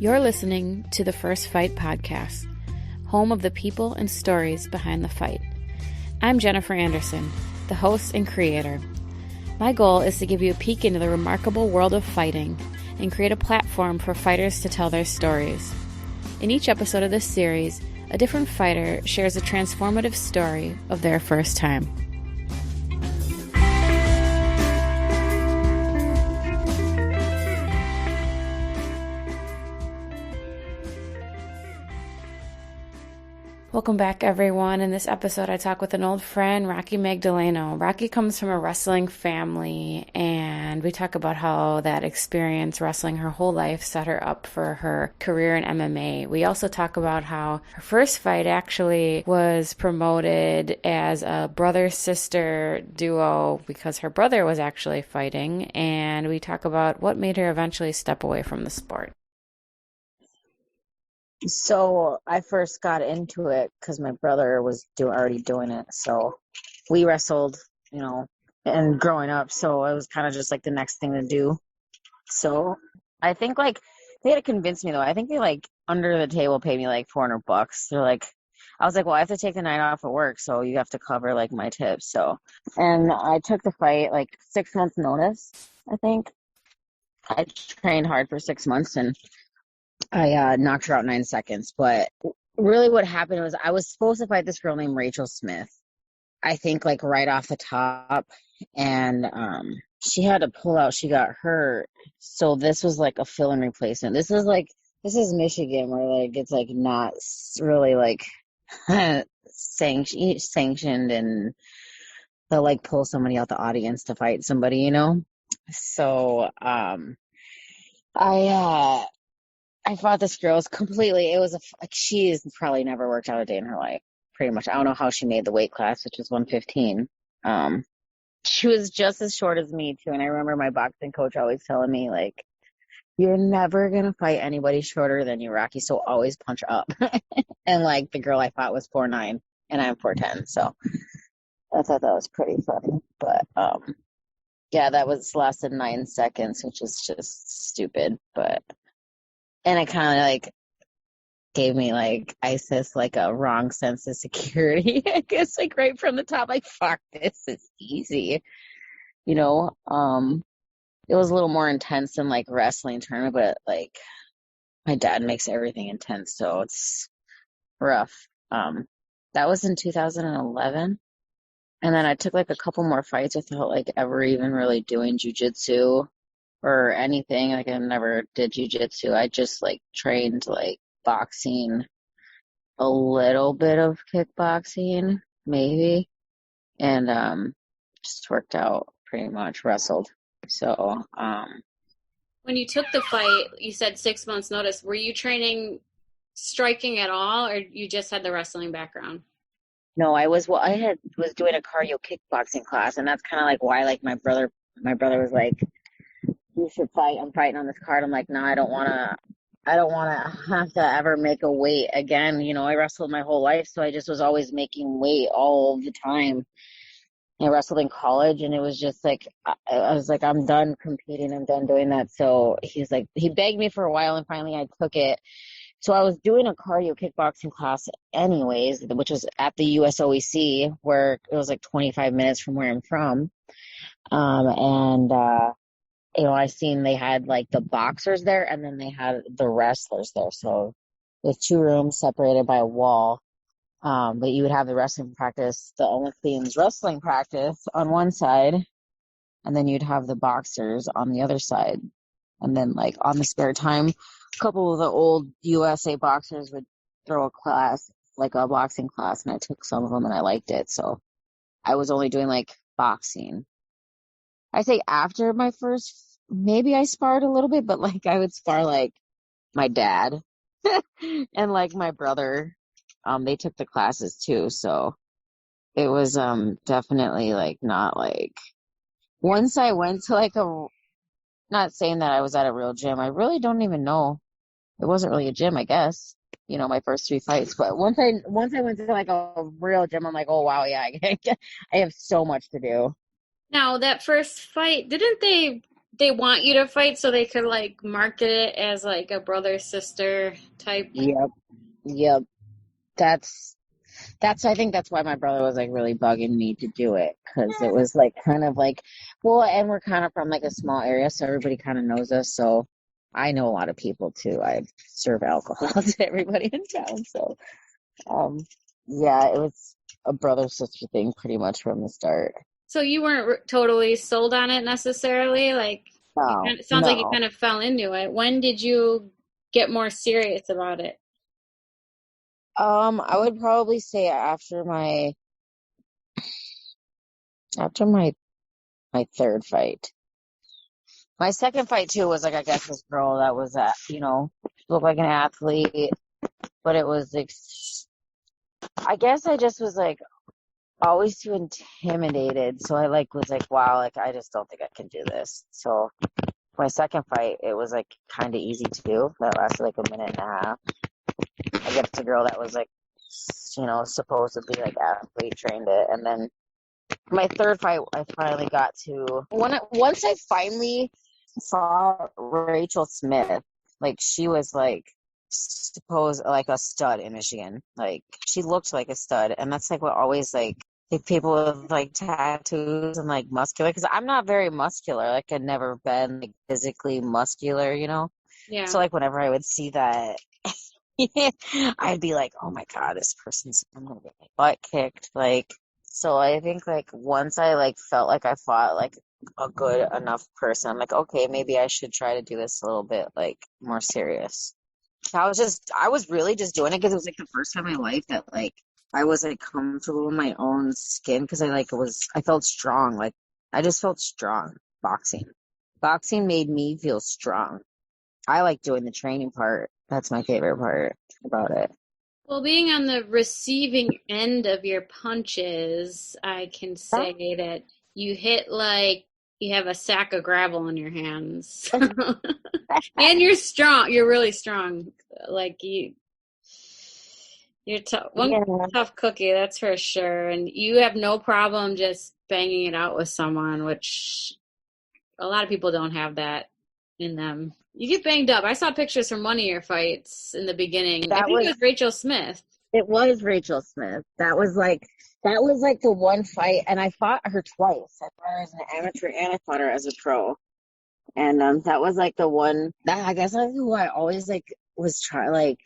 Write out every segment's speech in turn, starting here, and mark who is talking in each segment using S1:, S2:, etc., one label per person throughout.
S1: You're listening to the First Fight podcast, home of the people and stories behind the fight. I'm Jennifer Anderson, the host and creator. My goal is to give you a peek into the remarkable world of fighting and create a platform for fighters to tell their stories. In each episode of this series, a different fighter shares a transformative story of their first time. Welcome back, everyone. In this episode, I talk with an old friend, Raquel Magdaleno. Raquel comes from a wrestling family, and we talk about how that experience wrestling her whole life set her up for her career in MMA. We also talk about how her first fight actually was promoted as a brother-sister duo because her brother was actually fighting, and we talk about what made her eventually step away from the sport.
S2: So I first got into it because my brother was already doing it. So we wrestled, and growing up. So it was kind of just like the next thing to do. So I think they had to convince me though. I think they under the table paid me $400. They're I was like, well, I have to take the night off of work. So you have to cover my tips. So, and I took the fight 6 months notice, I think. I trained hard for 6 months and I knocked her out in 9 seconds. But really what happened was I was supposed to fight this girl named Rachel Smith, I think right off the top. And she had to pull out. She got hurt. So this was a fill-in replacement. This is Michigan where it's not really sanctioned and they'll pull somebody out the audience to fight somebody, So I fought this girl. She's probably never worked out a day in her life, pretty much. I don't know how she made the weight class, which was 115. She was just as short as me, too. And I remember my boxing coach always telling me, you're never going to fight anybody shorter than you, Rocky, so always punch up. And, the girl I fought was 4'9", and I'm 4'10", so I thought that was pretty funny. But, yeah, that was lasted 9 seconds, which is just stupid, but... And it kind of gave me ISIS a wrong sense of security. I guess right from the top, fuck, this is easy. It was a little more intense than wrestling tournament, but my dad makes everything intense, so it's rough. That was in 2011. And then I took a couple more fights without ever even really doing jujitsu or anything. I never did jujitsu. I just trained boxing, a little bit of kickboxing, maybe, and just worked out, pretty much wrestled. So
S1: when you took the fight, you said 6 months notice. Were you training striking at all, or you just had the wrestling background?
S2: No, I was doing a cardio kickboxing class, and that's kind of why my brother was you should fight. I'm fighting on this card. I'm no, I don't want to have to ever make a weight again. I wrestled my whole life, so I just was always making weight all the time. I wrestled in college, and it was just I was I'm done competing. I'm done doing that. So he begged me for a while, and finally I took it. So I was doing a cardio kickboxing class anyways, which was at the USOEC, where it was 25 minutes from where I'm from. I seen they had the boxers there, and then they had the wrestlers there. So there's 2 rooms separated by a wall. But you would have the wrestling practice, the Olympians wrestling practice on one side, and then you'd have the boxers on the other side. And then on the spare time, a couple of the old USA boxers would throw a class, a boxing class, and I took some of them and I liked it. So I was only doing boxing. I say after my first, maybe I sparred a little bit, but I would spar my dad and my brother. They took the classes too, so it was definitely not once I went to not saying that I was at a real gym. I really don't even know. It wasn't really a gym, I guess. My first 3 fights, but once I went to a real gym, I'm oh wow, yeah, I have so much to do.
S1: Now, that first fight, didn't they they want you to fight so they could like market it as like a brother sister type.
S2: Yep. Yep. That's I think that's why my brother was like really bugging me to do it because it was like kind of like, well, and we're kind of from like a small area, so everybody kind of knows us. So I know a lot of people too. I serve alcohol to everybody in town. So, um, yeah, it was a brother sister thing pretty much from the start.
S1: So you weren't totally sold on it necessarily. Like you
S2: No,
S1: kind of, sounds like you
S2: no.
S1: kind of fell into it. When did you get more serious about it?
S2: I would probably say after my third fight. My second fight too was like I guess this girl that was looked like an athlete, but it was like I guess I just was like always too intimidated. So I like was like, wow, like I just don't think I can do this. So my second fight, it was like kind of easy to do. That lasted like a minute and a half. I guess the girl that was like, supposedly like athlete trained it, and then my third fight, I finally got to once I finally saw Rachel Smith. Like she was like suppose like a stud in Michigan. Like she looked like a stud, and that's like what always like people with like tattoos and like muscular. Because I'm not very muscular. Like I've never been like physically muscular, you know.
S1: Yeah.
S2: So like whenever I would see that, I'd be like, oh my God, this person's I'm gonna get my butt kicked. Like so I think like once I like felt like I fought like a good enough person, I'm like, okay, maybe I should try to do this a little bit like more serious. I was really just doing it because it was like the first time in my life that like I was like comfortable in my own skin because I felt strong. Like I just felt strong boxing. Boxing made me feel strong. I like doing the training part. That's my favorite part about it.
S1: Well, being on the receiving end of your punches, I can say that you hit like you have a sack of gravel in your hands. And you're strong. You're really strong. Like you're tough. One
S2: Yeah,
S1: tough cookie, that's for sure. And you have no problem just banging it out with someone, which a lot of people don't have that in them. You get banged up. I saw pictures from one of your fights in the beginning. I
S2: that
S1: think it
S2: was
S1: was Rachel Smith.
S2: it was Rachel Smith. That was like the one fight, and I fought her twice. I fought her as an amateur and I fought her as a pro. And that was like the one that I guess that's who I always like was trying like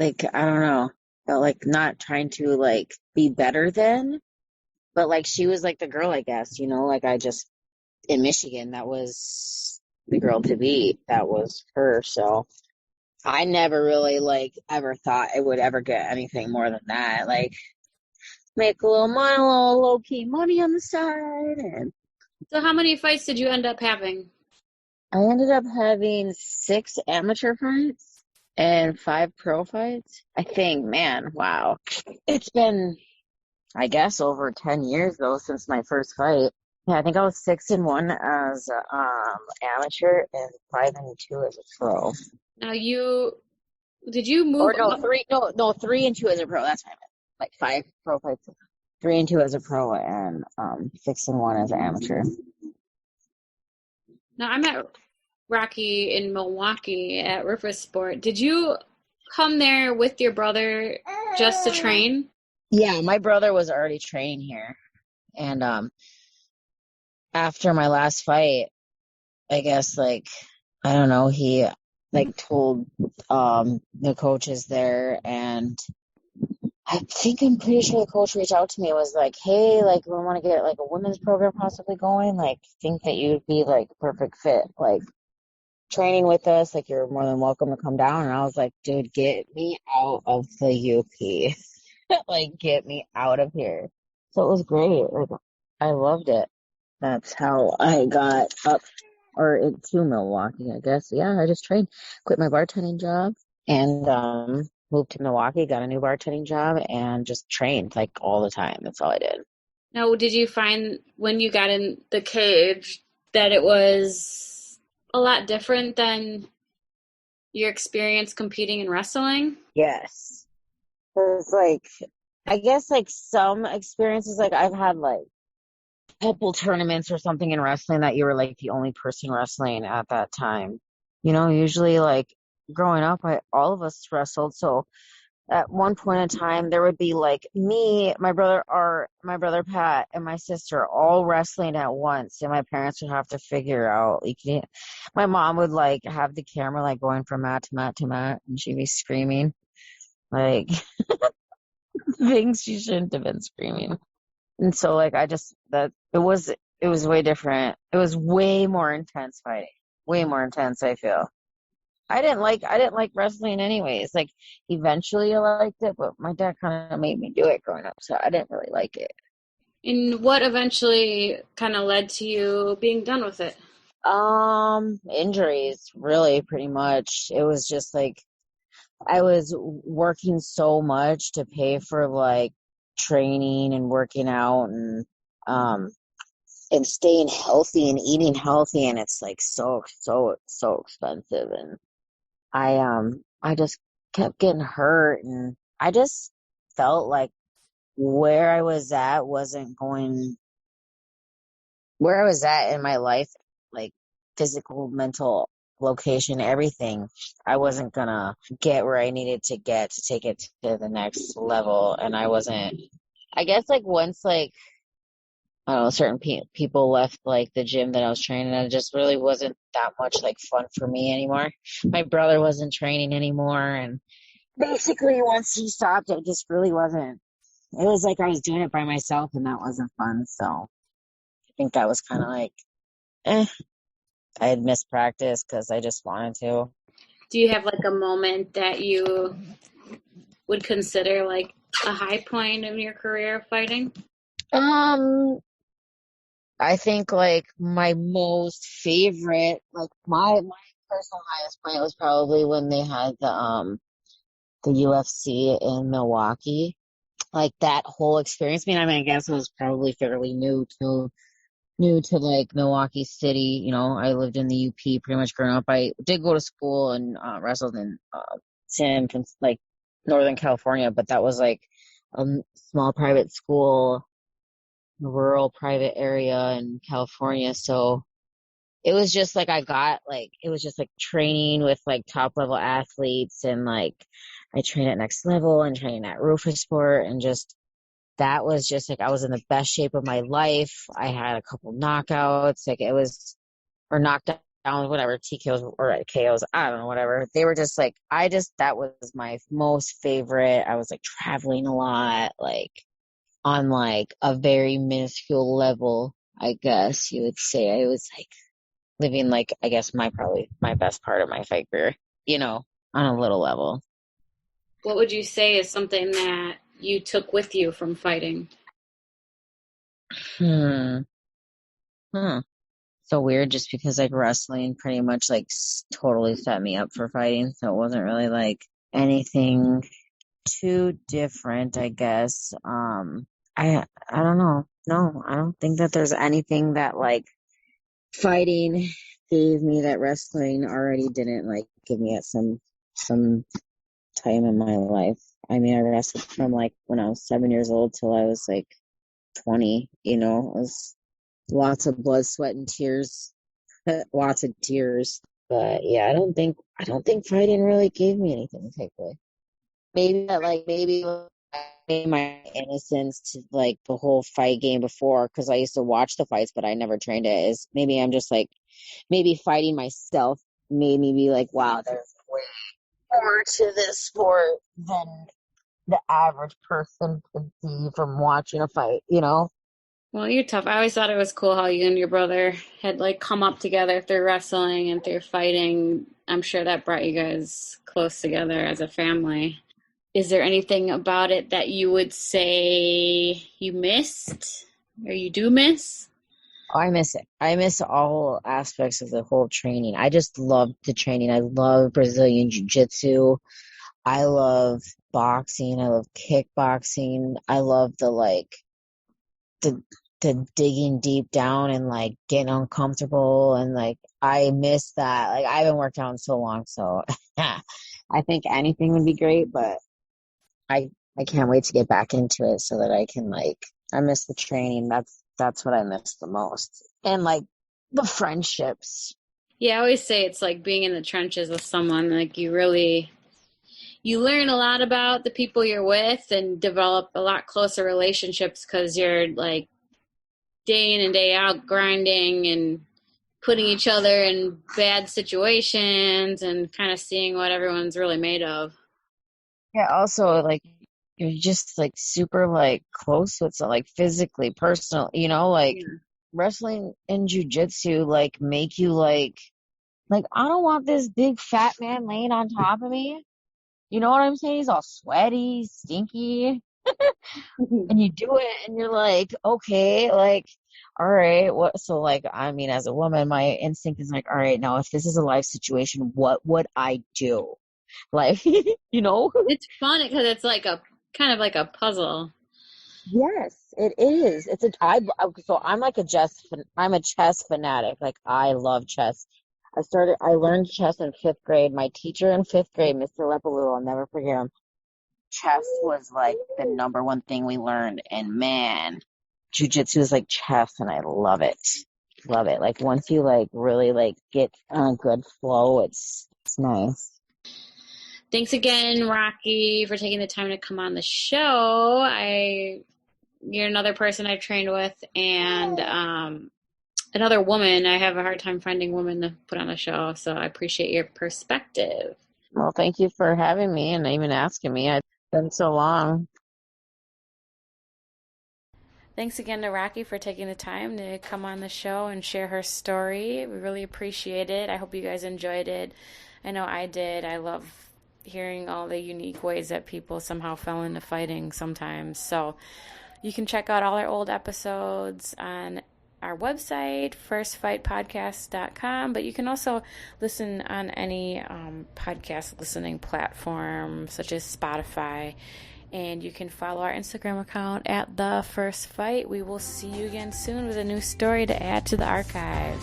S2: I don't know, felt like not trying to like be better than, but like she was like the girl, I guess, like I just in Michigan that was the girl to beat. That was her. So I never really like ever thought it would ever get anything more than that. Like make a little money, a little low key money on the side, and
S1: So how many fights did you end up having?
S2: I ended up having 6 amateur fights and 5 pro fights. I think, man, wow. It's been, I guess, over 10 years though since my first fight. Yeah, I think I was 6-1 as amateur and 5-2 as a pro.
S1: Now you did you move
S2: Or no,
S1: up?
S2: no, 3-2 as a pro. That's what I meant. Like 5 pro fights, 3-2 as a pro, and 6-1 as an amateur.
S1: Now I met Rocky in Milwaukee at River Sport. Did you come there with your brother just to train?
S2: Yeah, my brother was already training here, and after my last fight, I guess like I don't know, he like told the coaches there, and I'm pretty sure the coach reached out to me and was like, hey, like we want to get like a women's program possibly going, like think that you'd be like perfect fit, like training with us, like you're more than welcome to come down. And I was like, dude, get me out of the UP. Like get me out of here. So it was great. Like I loved it. That's how I got up to Milwaukee, I guess. Yeah, I just trained, quit my bartending job, and moved to Milwaukee, got a new bartending job, and just trained like all the time. That's all I did.
S1: Now, did you find when you got in the cage that it was a lot different than your experience competing in wrestling?
S2: Yes. There's like, I guess like some experiences like I've had like couple tournaments or something in wrestling that you were like the only person wrestling at that time. You know, usually like growing up, all of us wrestled. So at one point in time, there would be like me, my brother Pat, and my sister all wrestling at once, and my parents would have to figure out. Like, my mom would like have the camera like going from mat to mat to mat, and she'd be screaming like things she shouldn't have been screaming. And so like I just that it was way different. It was way more intense fighting. Way more intense, I feel. I didn't like wrestling anyways. Like eventually I liked it, but my dad kind of made me do it growing up, so I didn't really like it.
S1: And what eventually kind of led to you being done with it?
S2: Injuries, really, pretty much. It was just like I was working so much to pay for like training and working out um and staying healthy and eating healthy, and it's like so expensive, and I just kept getting hurt, and I just felt like where I was at wasn't going where I was at in my life, like physical, mental, location, everything. I wasn't gonna get where I needed to get to take it to the next level, and I wasn't. I guess like once like I don't know, certain people left like the gym that I was training at, it just really wasn't that much like fun for me anymore. My brother wasn't training anymore, and basically once he stopped, it just really wasn't. It was like I was doing it by myself, and that wasn't fun. So I think that was kind of like, eh, I had missed practice because I just wanted to.
S1: Do you have like a moment that you would consider like a high point in your career of fighting?
S2: Um, I think like my most favorite, like my personal highest point was probably when they had the UFC in Milwaukee. Like that whole experience. I mean, I guess it was probably fairly new to like Milwaukee City. You know, I lived in the UP pretty much growing up. I did go to school and wrestled in like Northern California, but that was like a small private school, rural private area in California. So it was just like it was just like training with like top level athletes, and like I trained at next level and training at Rufus Sport, and just that was just like I was in the best shape of my life. I had a couple knockouts, like it was or knocked down, whatever, TKOs or KOs, I don't know, whatever. They were just like that was my most favorite. I was like traveling a lot, like on like a very minuscule level, I guess you would say. I was like living like I guess probably my best part of my fight career, you know, on a little level.
S1: What would you say is something that you took with you from fighting?
S2: Hmm. Huh. So weird just because like wrestling pretty much like totally set me up for fighting. So it wasn't really like anything too different, I guess. I don't know. No, I don't think that there's anything that like fighting gave me that wrestling already didn't like give me at some time in my life. I mean, I wrestled from like when I was 7 years old till I was like 20, you know, it was lots of blood, sweat, and tears, lots of tears. But yeah, I don't think fighting really gave me anything to take away. Maybe that, like, maybe my innocence to like the whole fight game before, because I used to watch the fights, but I never trained it. Is maybe I'm just like, maybe fighting myself made me be like, wow, there's way more to this sport than the average person could see from watching a fight, you know?
S1: Well, you're tough. I always thought it was cool how you and your brother had like come up together through wrestling and through fighting. I'm sure that brought you guys close together as a family. Is there anything about it that you would say you missed or you do miss?
S2: Oh, I miss it. I miss all aspects of the whole training. I just love the training. I love Brazilian Jiu-Jitsu. I love boxing. I love kickboxing. I love the the digging deep down and like getting uncomfortable, and like I miss that. Like I haven't worked out in so long, so I think anything would be great, but I I can't wait to get back into it so that I can like I miss the training. That's what I miss the most. And like the friendships.
S1: Yeah, I always say it's like being in the trenches with someone. Like you learn a lot about the people you're with and develop a lot closer relationships because you're like day in and day out grinding and putting each other in bad situations and kind of seeing what everyone's really made of.
S2: Yeah, also like you're just like super like close with so like physically personal, like
S1: Yeah.
S2: wrestling and jujitsu like make you like I don't want this big fat man laying on top of me. You know what I'm saying? He's all sweaty, stinky, and you do it and you're like, okay, like, all right, what so like I mean as a woman, my instinct is like, all right, now if this is a life situation, what would I do? Like, you know?
S1: It's fun because it's like a kind of like a puzzle.
S2: Yes, it is. So I'm like I'm a chess fanatic. Like I love chess. I learned chess in fifth grade. My teacher in fifth grade, Mr. Lepaloo, I'll never forget him. Chess was like the number one thing we learned. And man, jujitsu is like chess and I love it. Love it. Like once you like really like get on a good flow, it's nice.
S1: Thanks again, Rocky, for taking the time to come on the show. You're another person I've trained with, and another woman. I have a hard time finding women to put on a show, so I appreciate your perspective.
S2: Well, thank you for having me and even asking me. It's been so long.
S1: Thanks again to Rocky for taking the time to come on the show and share her story. We really appreciate it. I hope you guys enjoyed it. I know I did. I love hearing all the unique ways that people somehow fell into fighting sometimes. So you can check out all our old episodes on our website, firstfightpodcast.com, but you can also listen on any podcast listening platform such as Spotify. And you can follow our Instagram account at The First Fight. We will see you again soon with a new story to add to the archive.